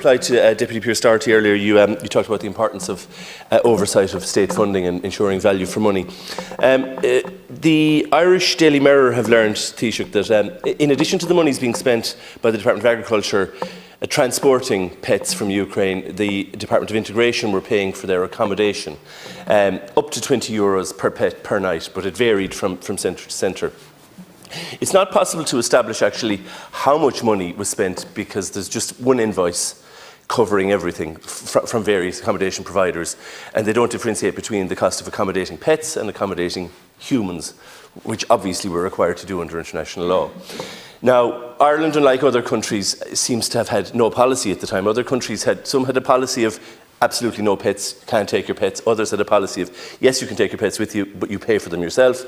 reply to Deputy Pearse Doherty earlier, you talked about the importance of oversight of state funding and ensuring value for money. The Irish Daily Mirror have learned, Taoiseach, that in addition to the monies being spent by the Department of Agriculture transporting pets from Ukraine, the Department of Integration were paying for their accommodation, up to €20 per pet per night, but it varied from centre to centre. It's not possible to establish actually how much money was spent because there's just one invoice covering everything from various accommodation providers, and they don't differentiate between the cost of accommodating pets and accommodating humans, which obviously we're required to do under international law. Now, Ireland, unlike other countries, seems to have had no policy at the time. Other countries some had a policy of absolutely no pets, can't take your pets. Others had a policy of, yes, you can take your pets with you, but you pay for them yourself.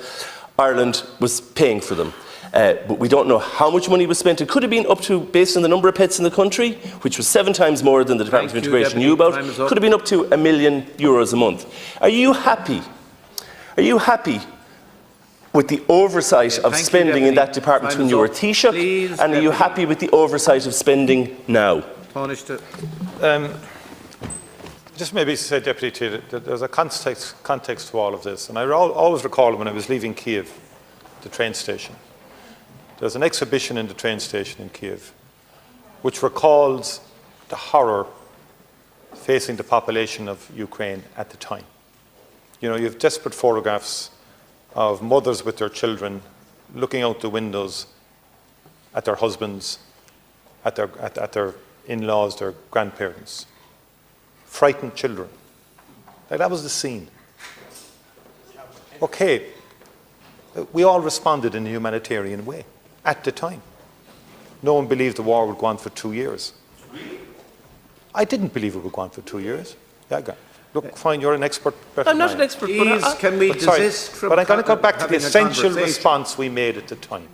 Ireland was paying for them. But we don't know how much money was spent. It could have been up to, based on the number of pets in the country, which was 7 times more than the Department of Integration knew about, could have been up to €1 million a month. Are you happy? Are you happy with the oversight of spending in that department when you were Taoiseach? And are you happy with the oversight of spending now? Just maybe to say, Deputy, that there's a context to all of this. And I always recall when I was leaving Kiev, the train station, there's an exhibition in the train station in Kiev which recalls the horror facing the population of Ukraine at the time. You know, you have desperate photographs of mothers with their children looking out the windows at their husbands, at their in-laws, their grandparents. Frightened children. Like, that was the scene. Okay, we all responded in a humanitarian way at the time. No one believed the war would go on for 2 years. I didn't believe it would go on for 2 years. Yeah, look, fine, you're an expert. I'm not an expert. Please, can we desist from But I'm going to go back to the essential response we made at the time.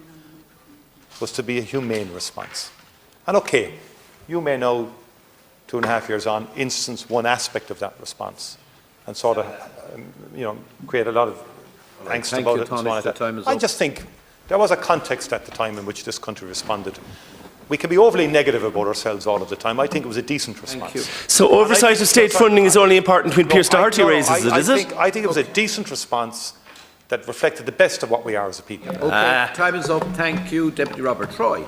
Was to be a humane response. And okay, you may know 2.5 years on, instance one aspect of that response, and sort of, create a lot of angst about it. And so on. I just think there was a context at the time in which this country responded. We can be overly negative about ourselves all of the time. I think it was a decent response. So oversight of state funding is only important when Pearse Doherty raises it, is it? I think it was a decent response that reflected the best of what we are as a people. Okay, time is up. Thank you, Deputy Robert Troy.